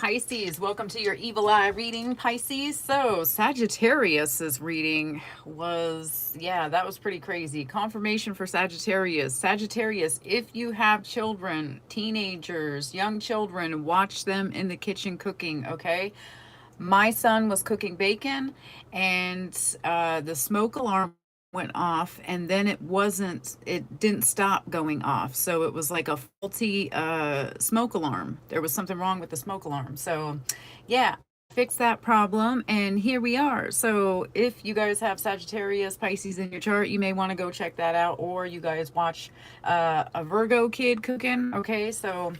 Pisces, welcome to your evil eye reading, Pisces. So Sagittarius's reading was, yeah, that was pretty crazy. Confirmation for Sagittarius. Sagittarius, if you have children, teenagers, young children, watch them in the kitchen cooking, okay? My son was cooking bacon, and the smoke alarm went off, and then it didn't stop going off. So it was like a faulty smoke alarm. There was something wrong with the smoke alarm. So yeah, fix that problem, and here we are. So if you guys have Sagittarius, Pisces in your chart, you may want to go check that out, or you guys watch a Virgo kid cooking. Okay, so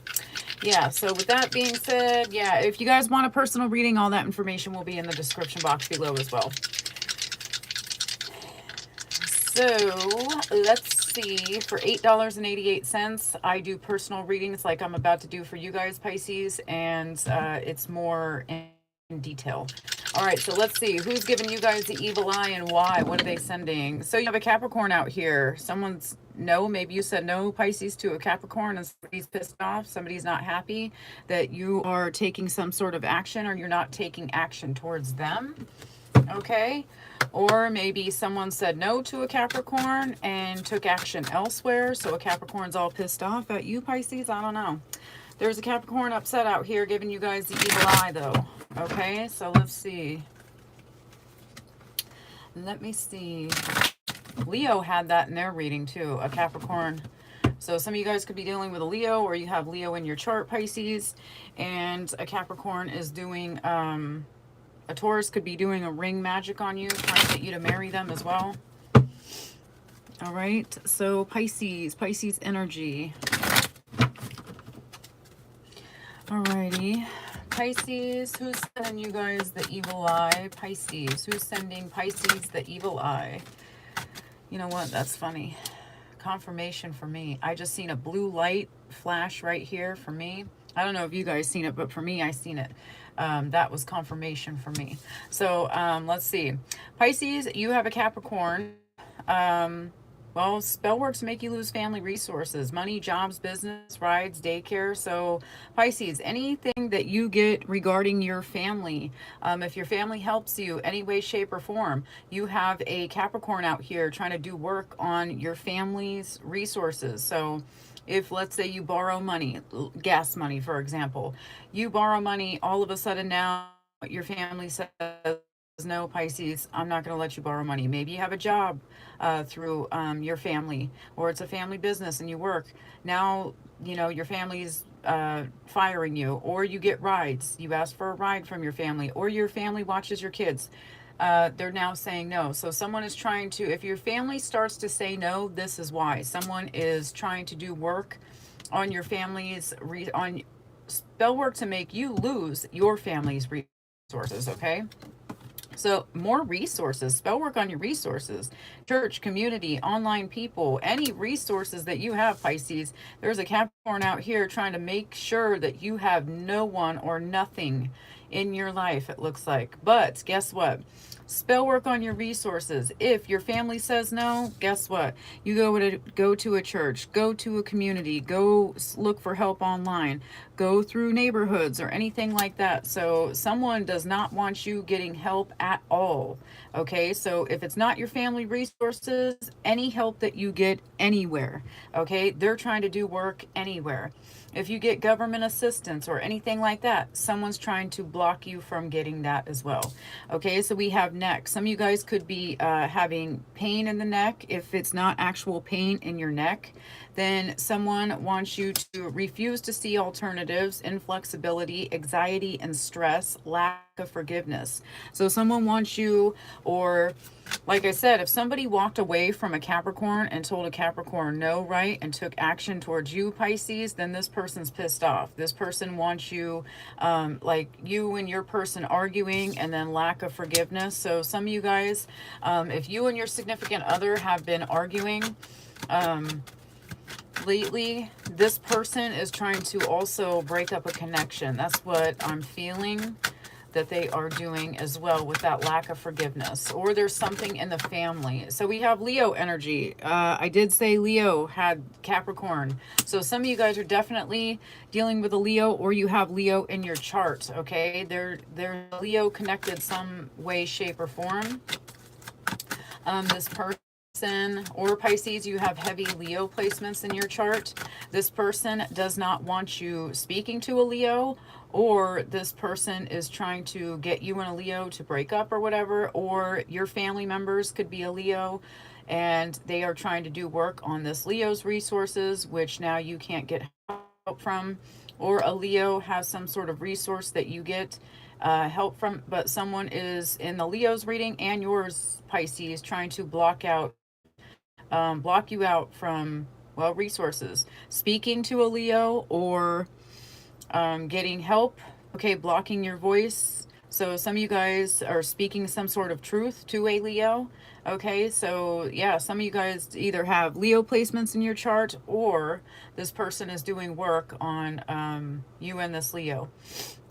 yeah, so with that being said, yeah, if you guys want a personal reading, all that information will be in the description box below as well. So let's see, for $8.88, I do personal readings like I'm about to do for you guys, Pisces, and it's more in detail. All right, so let's see, who's giving you guys the evil eye and why? What are they sending? So you have a Capricorn out here. Someone's no, maybe you said no, Pisces, to a Capricorn, and somebody's pissed off. Somebody's not happy that you are taking some sort of action, or you're not taking action towards them. Okay, or maybe someone said no to a Capricorn and took action elsewhere, so a Capricorn's all pissed off at you, Pisces. I don't know. There's a Capricorn upset out here giving you guys the evil eye, though. Okay, so let's see. Let me see. Leo had that in their reading too, a Capricorn. So some of you guys could be dealing with a Leo, or you have Leo in your chart, Pisces, and a Capricorn is doing a Taurus could be doing a ring magic on you, trying to get you to marry them as well. All right, so Pisces energy. All righty. Pisces, who's sending you guys the evil eye? Pisces, who's sending Pisces the evil eye? You know what? That's funny. Confirmation for me. I just seen a blue light flash right here for me. I don't know if you guys seen it, but for me, I seen it. That was confirmation for me. So let's see. Pisces, you have a Capricorn. Well, spell works make you lose family resources, money, jobs, business, rides, daycare. So Pisces, anything that you get regarding your family, if your family helps you any way, shape, or form, you have a Capricorn out here trying to do work on your family's resources. So if, let's say, you borrow money, gas money, for example, you borrow money, all of a sudden now your family says, no, Pisces, I'm not going to let you borrow money. Maybe you have a job through your family, or it's a family business and you work. Now, you know, your family's firing you, or you get rides. You ask for a ride from your family, or your family watches your kids. They're now saying no. So someone is trying to, if your family starts to say no, this is why. Someone is trying to do work on your family's, on spell work to make you lose your family's resources, okay? So more resources, spell work on your resources, church, community, online people, any resources that you have, Pisces. There's a Capricorn out here trying to make sure that you have no one or nothing in your life, it looks like. But guess what? Spell work on your resources. If your family says no, guess what? You go to a church, go to a community, go look for help online, go through neighborhoods or anything like that. So someone does not want you getting help at all. Okay, so if it's not your family resources, any help that you get anywhere, okay, they're trying to do work anywhere. If you get government assistance or anything like that, someone's trying to block you from getting that as well. Okay, so we have neck. Some of you guys could be having pain in the neck. If it's not actual pain in your neck, then someone wants you to refuse to see alternatives, inflexibility, anxiety, and stress, lack of forgiveness. So someone wants you, or like I said, if somebody walked away from a Capricorn and told a Capricorn no, right, and took action towards you, Pisces, then this person's pissed off. This person wants you, like you and your person arguing, and then lack of forgiveness. So some of you guys, if you and your significant other have been arguing lately, this person is trying to also break up a connection. That's what I'm feeling. that they are doing as well with that lack of forgiveness, or there's something in the family. So we have Leo energy. I did say Leo had Capricorn. So some of you guys are definitely dealing with a Leo, or you have Leo in your chart, okay? They're Leo connected some way, shape, or form. This person, or Pisces, you have heavy Leo placements in your chart. This person does not want you speaking to a Leo, or this person is trying to get you and a Leo to break up or whatever, or your family members could be a Leo and they are trying to do work on this Leo's resources, which now you can't get help from, or a Leo has some sort of resource that you get help from, but someone is in the Leo's reading and yours, Pisces, trying to block you out from, well, resources, speaking to a Leo, or getting help, okay, blocking your voice. So some of you guys are speaking some sort of truth to a Leo, okay? So yeah, some of you guys either have Leo placements in your chart, or this person is doing work on you and this Leo.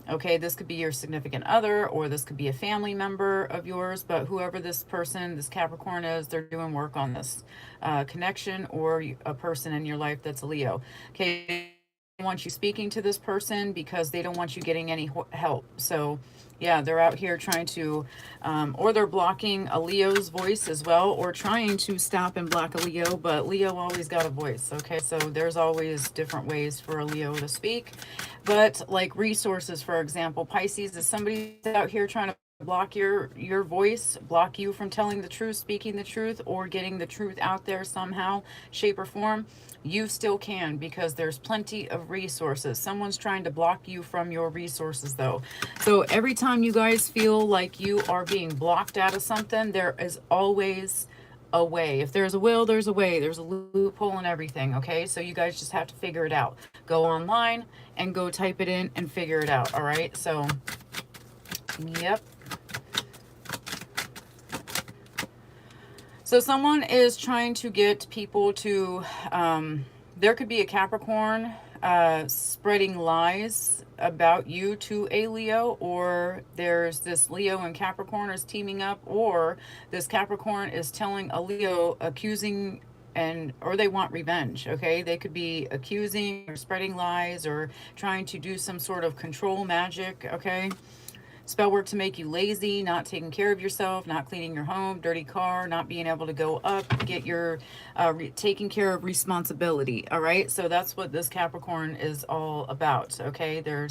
Okay, this could be your significant other, or this could be a family member of yours, but whoever this person, this Capricorn is, they're doing work on this connection, or a person in your life that's a Leo. Okay, they want you speaking to this person because they don't want you getting any help. So yeah, they're out here trying to, or they're blocking a Leo's voice as well, or trying to stop and block a Leo, but Leo always got a voice, okay? So there's always different ways for a Leo to speak. But like resources, for example, Pisces is somebody out here trying to block your voice, block you from telling the truth, speaking the truth, or getting the truth out there somehow, shape, or form. You still can, because there's plenty of resources. Someone's trying to block you from your resources though. So every time you guys feel like you are being blocked out of something, there is always a way. If there's a will, there's a way. There's a loophole and everything, okay? So you guys just have to figure it out. Go online and go type it in and figure it out, all right? So, yep. So someone is trying to get people to, there could be a Capricorn spreading lies about you to a Leo, or there's this Leo and Capricorn is teaming up, or this Capricorn is telling a Leo, accusing, and or they want revenge, okay? They could be accusing or spreading lies or trying to do some sort of control magic, okay? Spell work to make you lazy, not taking care of yourself, not cleaning your home, dirty car, not being able to go up, get your taking care of responsibility. All right, so that's what this Capricorn is all about. Okay, they're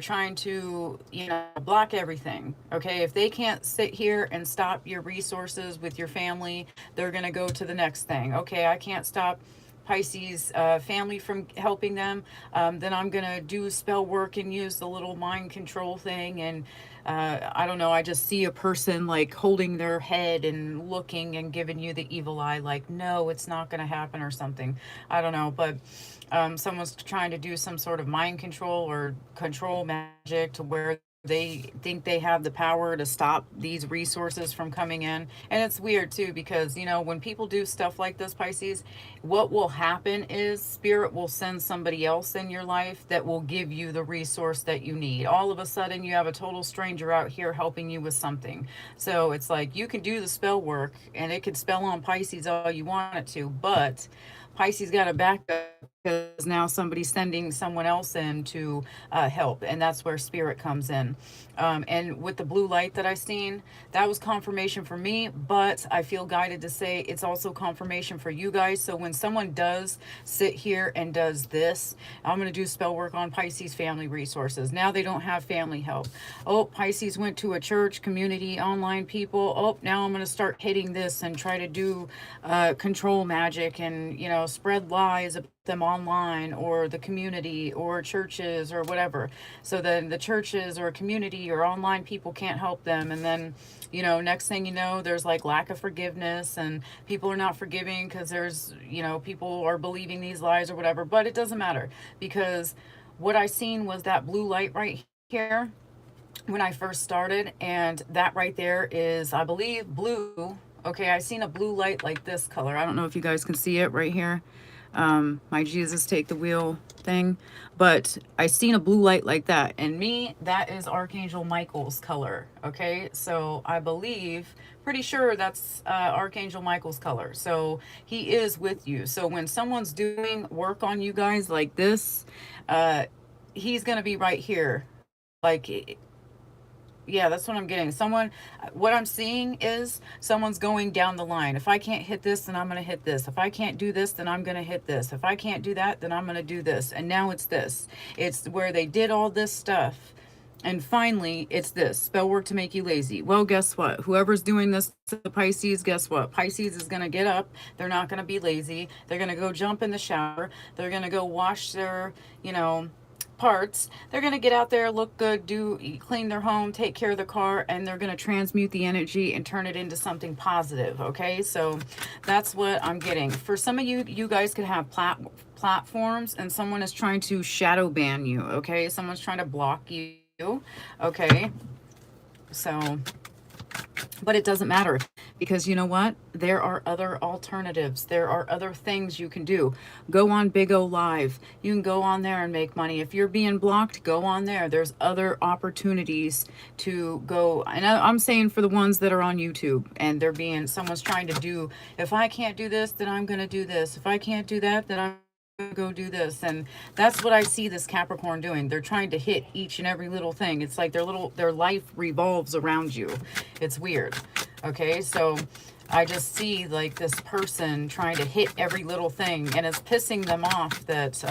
trying to, you know, block everything. Okay, if they can't sit here and stop your resources with your family, they're gonna go to the next thing. Okay, I can't stop Pisces family from helping them, then I'm gonna do spell work and use the little mind control thing, and I don't know, I just see a person like holding their head and looking and giving you the evil eye, like, no, it's not gonna happen, or something. I don't know, but someone's trying to do some sort of mind control or control magic to where they think they have the power to stop these resources from coming in. And it's weird too, because you know, when people do stuff like this, Pisces, what will happen is spirit will send somebody else in your life that will give you the resource that you need. All of a sudden you have a total stranger out here helping you with something. So it's like, you can do the spell work and it could spell on Pisces all you want it to, but Pisces got a backup, because now somebody's sending someone else in to help, and that's where spirit comes in. And with the blue light that I seen, that was confirmation for me, but I feel guided to say it's also confirmation for you guys. So when someone does sit here and does this, I'm going to do spell work on Pisces family resources. Now they don't have family help. Oh, Pisces went to a church, community, online people. Oh, now I'm going to start hitting this and try to do control magic and, you know, spread lies about them online, or the community, or churches, or whatever. So then the churches or community or online people can't help them, and then, you know, next thing you know, there's like lack of forgiveness, and people are not forgiving because there's, you know, people are believing these lies or whatever. But it doesn't matter, because what I seen was that blue light right here when I first started, and that right there is, I believe, blue. Okay, I seen a blue light like this color. I don't know if you guys can see it right here. My Jesus take the wheel thing. But I seen a blue light like that, and me, that is Archangel Michael's color. Okay, so I believe, pretty sure that's Archangel Michael's color. So he is with you. So when someone's doing work on you guys like this, uh he's gonna be right here. Like, yeah, that's what I'm getting. Someone, what I'm seeing is someone's going down the line. If I can't hit this, then I'm going to hit this. If I can't do this, then I'm going to hit this. If I can't do that, then I'm going to do this. And now it's this. It's where they did all this stuff. And finally, it's this spell work to make you lazy. Well, guess what? Whoever's doing this to the Pisces, guess what? Pisces is going to get up. They're not going to be lazy. They're going to go jump in the shower. They're going to go wash their, parts. They're going to get out there, look good, clean their home, take care of the car, and they're going to transmute the energy and turn it into something positive. Okay, so that's what I'm getting. For some of you, you guys could have platforms, and someone is trying to shadow ban you. Okay, someone's trying to block you. Okay, so, but it doesn't matter, because you know what? There are other alternatives. There are other things you can do. Go on Big O Live. You can go on there and make money. If you're being blocked, go on there. There's other opportunities to go. And I'm saying for the ones that are on YouTube and someone's trying to do, if I can't do this, then I'm going to do this. If I can't do that, then I'm go do this. And that's what I see this Capricorn doing. They're trying to hit each and every little thing. It's like their life revolves around you. It's weird. Okay, so I just see like this person trying to hit every little thing, and it's pissing them off that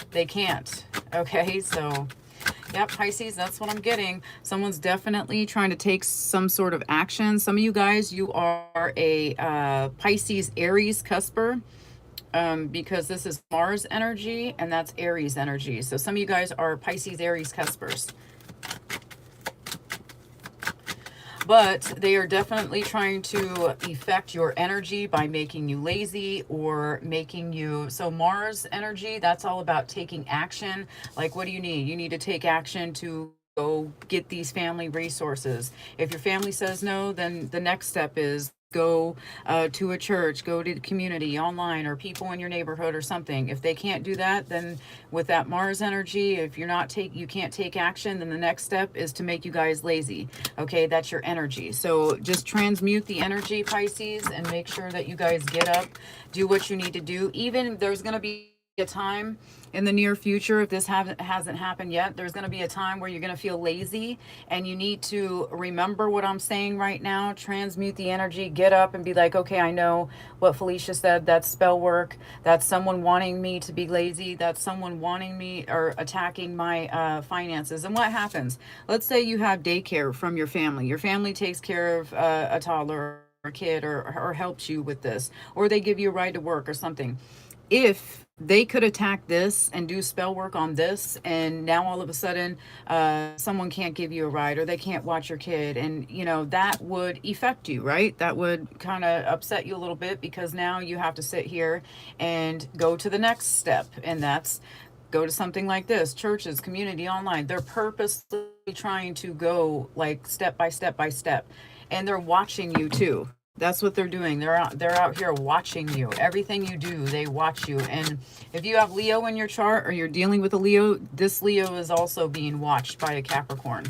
they can't. Okay, so yep, Pisces, that's what I'm getting. Someone's definitely trying to take some sort of action. Some of you guys, you are a Pisces Aries cusper. Because this is Mars energy and that's Aries energy. So some of you guys are Pisces Aries cuspers. But they are definitely trying to affect your energy by making you lazy or making you... So Mars energy, that's all about taking action. Like, what do you need? You need to take action to go get these family resources. If your family says no, then the next step is go to a church, go to the community online, or people in your neighborhood or something. If they can't do that, then with that Mars energy, if you can't take action, then the next step is to make you guys lazy. Okay, that's your energy. So just transmute the energy, Pisces, and make sure that you guys get up, do what you need to do. Even there's going to be a time in the near future, if this hasn't happened yet, there's going to be a time where you're going to feel lazy, and you need to remember what I'm saying right now. Transmute the energy, get up and be like, okay, I know what Felicia said. That's spell work. That's someone wanting me to be lazy. That's someone wanting me or attacking my finances. And what happens? Let's say you have daycare from your family. Your family takes care of a toddler or a kid, or helps you with this, or they give you a ride to work or something. If they could attack this and do spell work on this, and now all of a sudden someone can't give you a ride, or they can't watch your kid, and that would affect you, right? That would kind of upset you a little bit, because now you have to sit here and go to the next step, and that's go to something like this. Churches, community, online, they're purposely trying to go like step by step by step, and they're watching you too. That's what they're doing. They're out here watching you. Everything you do, they watch you. And if you have Leo in your chart, or you're dealing with a Leo, this Leo is also being watched by a Capricorn.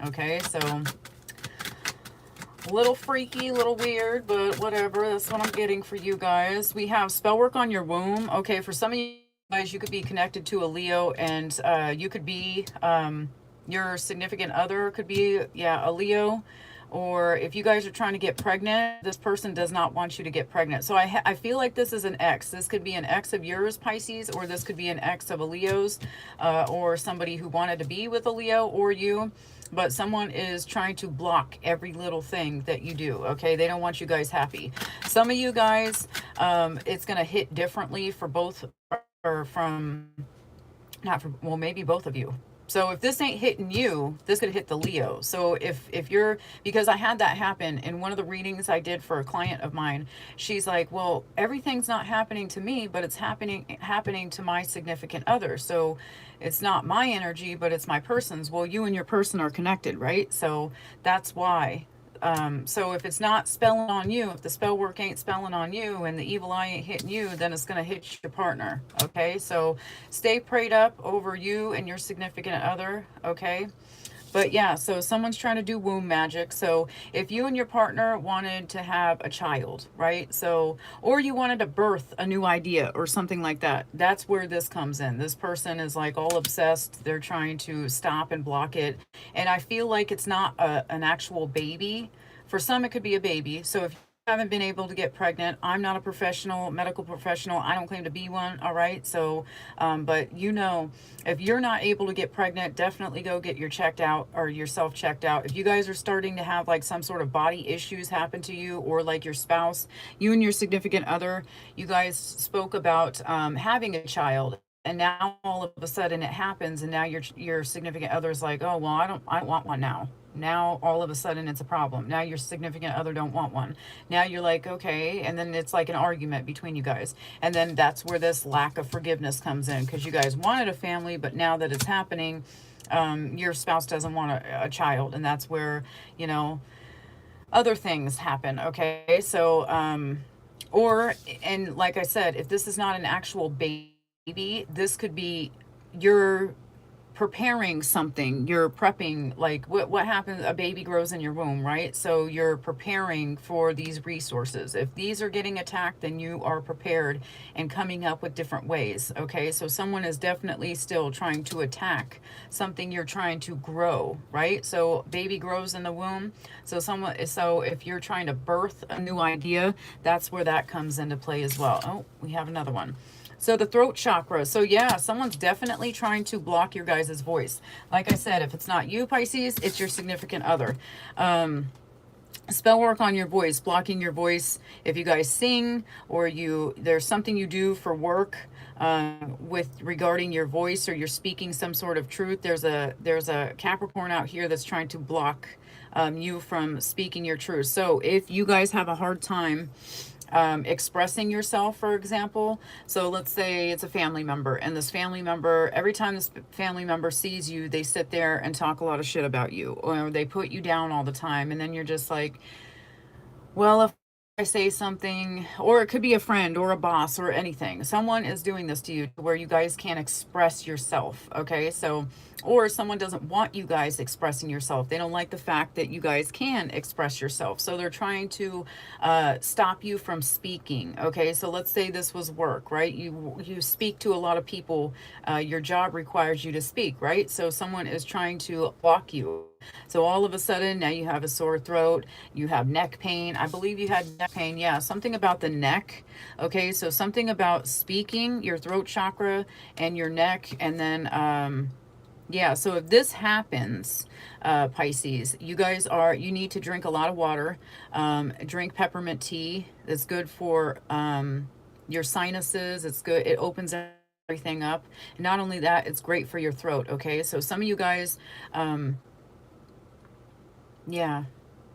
Okay, so a little freaky, a little weird, but whatever. That's what I'm getting for you guys. We have spell work on your womb. Okay, for some of you guys, you could be connected to a Leo, and you could be, your significant other could be, a Leo. Or if you guys are trying to get pregnant, this person does not want you to get pregnant. So I feel like this is an ex. This could be an ex of yours, Pisces, or this could be an ex of a Leo's, or somebody who wanted to be with a Leo or you. But someone is trying to block every little thing that you do, okay? They don't want you guys happy. Some of you guys, it's going to hit differently for both, or from, not for, well, maybe both of you. So if this ain't hitting you, this could hit the Leo. So if you're, because I had that happen in one of the readings I did for a client of mine. She's like, well, everything's not happening to me, but it's happening to my significant other. So it's not my energy, but it's my person's. Well, you and your person are connected, right? So that's why So if it's not spelling on you, if the spell work ain't spelling on you and the evil eye ain't hitting you, then it's going to hit your partner. Okay, so stay prayed up over you and your significant other. Okay. But yeah, so someone's trying to do womb magic. So if you and your partner wanted to have a child, right? So, or you wanted to birth a new idea or something like that, that's where this comes in. This person is like all obsessed. They're trying to stop and block it. And I feel like it's not an actual baby. For some, it could be a baby. So if haven't been able to get pregnant. I'm not a professional, medical professional. I don't claim to be one. All right. So, but you know, if you're not able to get pregnant, definitely go get your checked out or yourself checked out. If you guys are starting to have like some sort of body issues happen to you, or like your spouse, you and your significant other, you guys spoke about having a child. And now all of a sudden it happens, and now your significant other's like, oh well, I don't want one now. Now all of a sudden it's a problem. Now your significant other don't want one. Now you're like, okay, and then it's like an argument between you guys. And then that's where this lack of forgiveness comes in, because you guys wanted a family, but now that it's happening, your spouse doesn't want a child, and that's where, you know, other things happen. Okay, so or, and like I said, if this is not an actual baby, this could be your preparing something. You're prepping, like what happens, a baby grows in your womb, right? So you're preparing for these resources. If these are getting attacked, then you are prepared and coming up with different ways. Okay, so someone is definitely still trying to attack something you're trying to grow, right? So baby grows in the womb. So if you're trying to birth a new idea, that's where that comes into play as well. Oh, we have another one. So the throat chakra. So yeah, someone's definitely trying to block your guys' voice. Like I said, if it's not you, Pisces, it's your significant other. Spell work on your voice, blocking your voice. If you guys sing, or there's something you do for work with regarding your voice, or you're speaking some sort of truth, there's a Capricorn out here that's trying to block you from speaking your truth. So if you guys have a hard time expressing yourself, for example. So let's say it's a family member, and this family member, every time this family member sees you, they sit there and talk a lot of shit about you, or they put you down all the time. And then you're just like, well, if I say something, or it could be a friend or a boss or anything, someone is doing this to you where you guys can't express yourself. Okay, so, or someone doesn't want you guys expressing yourself. They don't like the fact that you guys can express yourself, so they're trying to stop you from speaking. Okay, so let's say this was work, right? You speak to a lot of people. Your job requires you to speak, right? So someone is trying to block you. So all of a sudden, now you have a sore throat, you have neck pain. I believe you had neck pain. Yeah, something about the neck. Okay, so something about speaking, your throat chakra and your neck. And then, yeah, so if this happens, Pisces, you need to drink a lot of water. Drink peppermint tea. It's good for your sinuses. It's good. It opens everything up. And not only that, it's great for your throat. Okay, so some of you guys, yeah,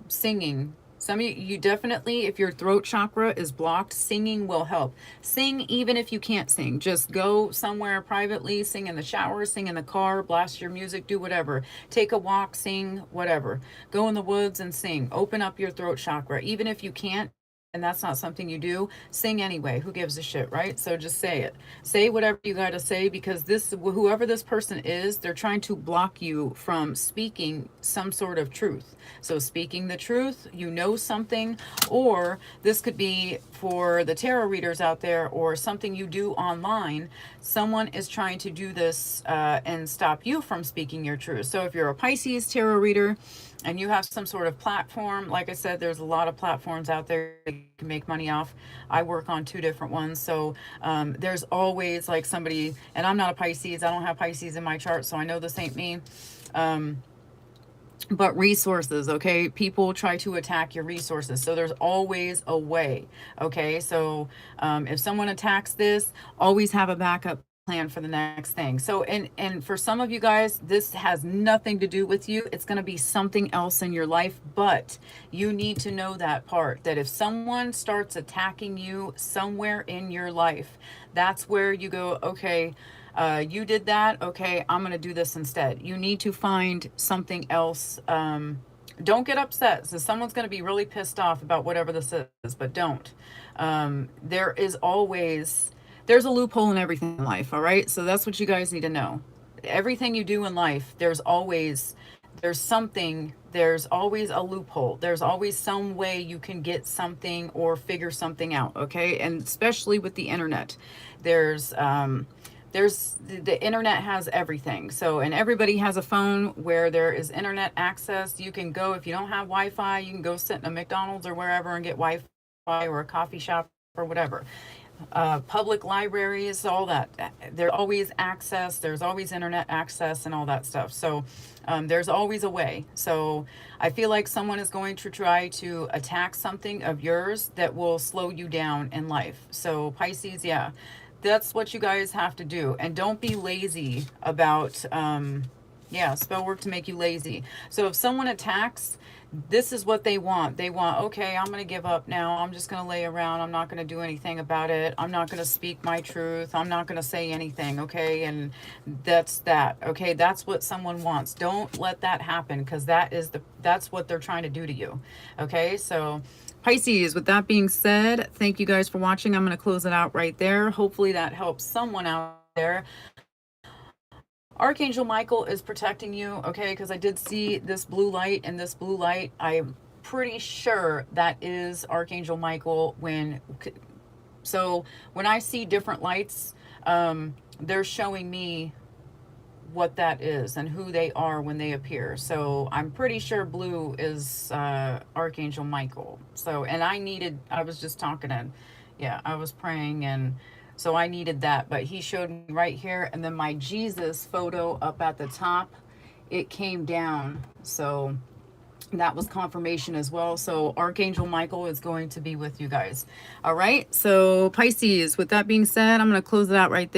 singing. Some of you definitely, if your throat chakra is blocked, singing will help. Sing even if you can't sing. Just go somewhere privately, sing in the shower, sing in the car, blast your music, do whatever. Take a walk, sing, whatever. Go in the woods and sing. Open up your throat chakra. Even if you can't, and that's not something you do, sing anyway. Who gives a shit, right? So just say it. Say whatever you got to say, because whoever this person is, they're trying to block you from speaking some sort of truth. So speaking the truth, you know something, or this could be for the tarot readers out there, or something you do online. Someone is trying to do this and stop you from speaking your truth. So if you're a Pisces tarot reader, and you have some sort of platform, like I said, there's a lot of platforms out there you can make money off. I work on 2 different ones. So there's always like somebody, and I'm not a Pisces. I don't have Pisces in my chart, so I know this ain't me. But resources, okay? People try to attack your resources. So there's always a way, okay? So if someone attacks this, always have a backup plan for the next thing. So, and for some of you guys, this has nothing to do with you. It's going to be something else in your life, but you need to know that part, that if someone starts attacking you somewhere in your life, that's where you go, okay, you did that. Okay, I'm going to do this instead. You need to find something else Don't get upset. So someone's going to be really pissed off about whatever this is, but don't. There is always, there's a loophole in everything in life, all right? So that's what you guys need to know. Everything you do in life, there's something, there's always a loophole. There's always some way you can get something or figure something out, okay? And especially with the internet, the internet has everything. So, and everybody has a phone where there is internet access. You can go, if you don't have Wi-Fi, you can go sit in a McDonald's or wherever and get Wi-Fi, or a coffee shop or whatever. Public libraries, all that. There's always access. There's always internet access and all that stuff. So there's always a way. So I feel like someone is going to try to attack something of yours that will slow you down in life. So Pisces, yeah, that's what you guys have to do. And don't be lazy about, yeah, spell work to make you lazy. So if someone attacks, this is what they want. They want, okay, I'm going to give up now. I'm just going to lay around. I'm not going to do anything about it. I'm not going to speak my truth. I'm not going to say anything, okay? And that's that, okay? That's what someone wants. Don't let that happen, because that's what they're trying to do to you, okay? So Pisces, with that being said, thank you guys for watching. I'm going to close it out right there. Hopefully that helps someone out there. Archangel Michael is protecting you, okay? Because I did see this blue light, and this blue light, I'm pretty sure that is Archangel Michael. So when I see different lights, they're showing me what that is and who they are when they appear. So I'm pretty sure blue is Archangel Michael. So, and I was just talking, and yeah, I was praying, and so I needed that, but he showed me right here. And then my Jesus photo up at the top, it came down. So that was confirmation as well. So Archangel Michael is going to be with you guys. All right. So Pisces, with that being said, I'm going to close it out right there.